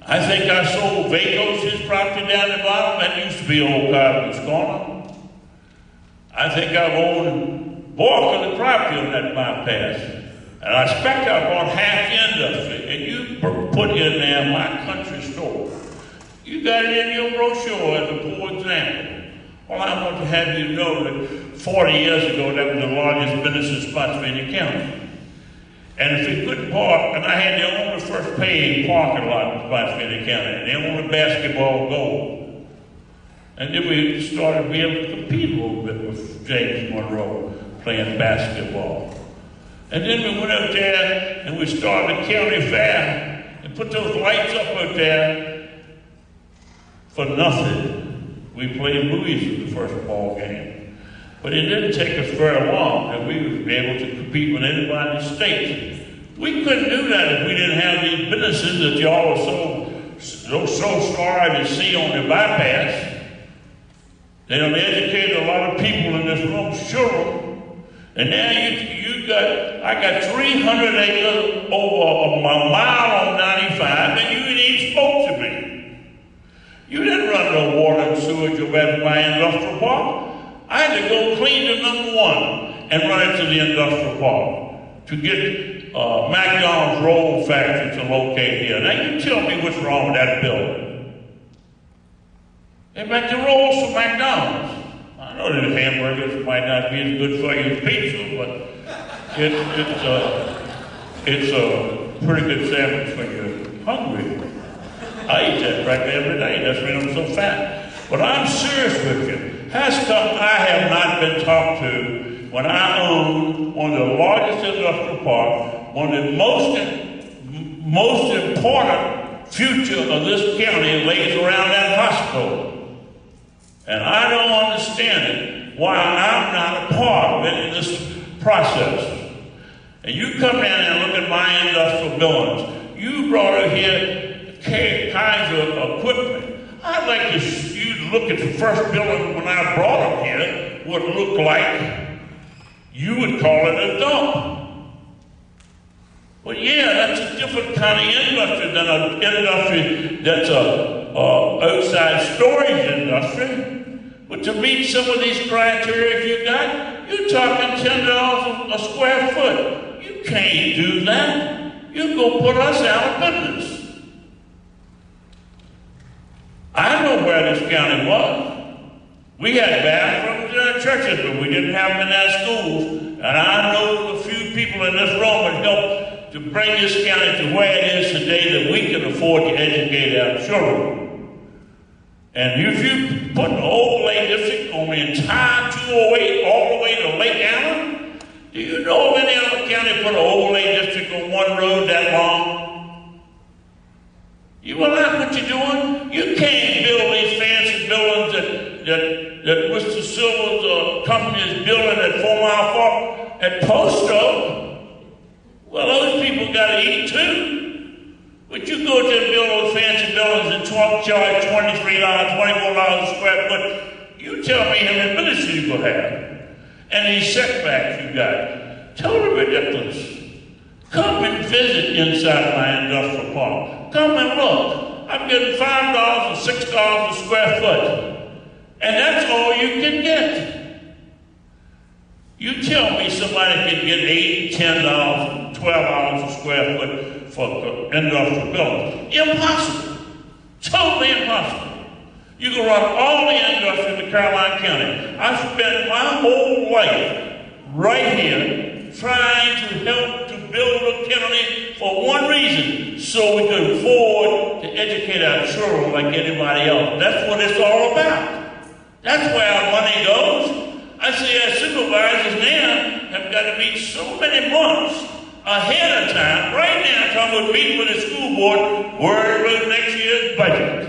I think I sold Vacos, his property down the bottom. That used to be Old Cosby's Corner. I think I've owned bulk of the property on that bypass. And I expect I bought half the industry. And you put in there my country store. You got it in your brochure as a poor example. Well, I want to have you know that 40 years ago, that was the largest business in Spotsylvania County. And if we couldn't park, and I had the only first paid parking lot in Spotsylvania County, and the only basketball goal. And then we started to be able to compete a little bit with James Monroe playing basketball. And then we went up there and we started the county fair and put those lights up there for nothing. We played Louis in the first ball game. But it didn't take us very long that we would be able to compete with anybody in the state. We couldn't do that if we didn't have these businesses that y'all are so sorry to see on the bypass. They done educated a lot of people in this room, sure. And now I got 300 acres over a mile on 95, and you ain't even spoke to me. You didn't run no water and sewage over at my industrial park. I had to go clean the number 1 and run it to the industrial park to get McDonald's roll factory to locate here. Now you tell me what's wrong with that building. They make the rolls for McDonald's. I know that hamburgers might not be as good for you as pizza, but it's a pretty good sandwich when you're hungry. I eat that practically every day. That's why I'm so fat. But I'm serious with you. Has come I have not been talked to when I own one of the largest industrial parks, one of the most important future of this county lays around that hospital. And I don't understand it, why I'm not a part of it in this process. And you come down and look at my industrial buildings. You brought in here kinds of equipment. I'd like you to look at the first building when I brought them here, what it looked like. You would call it a dump. But yeah, that's a different kind of industry than an industry that's a outside storage industry. But to meet some of these criteria you got, you're talking $10 a square foot. You can't do that. You go put us out of business. I know where this county was. We had bathrooms in our churches, but we didn't have them in our schools. And I know a few people in this room that helped to bring this county to where it is today that we can afford to educate our children. And if you put an overlay district on the entire 208 all the way to Lake Allen, do you know of any other county put an overlay district on one road that long? You realize what you're doing? You can't build these fancy buildings that Mr. Silver's company is building at 4 Mile Park at Post Oak. Well, those people got to eat too. But you go to and build those fancy buildings and charge $23, $24 a square foot. You tell me how many ministers you will have. And these setbacks you got. Totally ridiculous. Come and visit inside my industrial park. Come and look. I'm getting $5 and $6 a square foot. And that's all you can get. You tell me somebody can get $8, $10, $12 a square foot for industrial buildings. Impossible. Totally impossible. You can run all the industry in Caroline County. I spent my whole life right here trying to help to build a county for one reason, so we could afford to educate our children like anybody else. That's what it's all about. That's where our money goes. I see our supervisors now have got to meet so many months ahead of time, right now, talking about meeting with the school board, worried about next year's budget.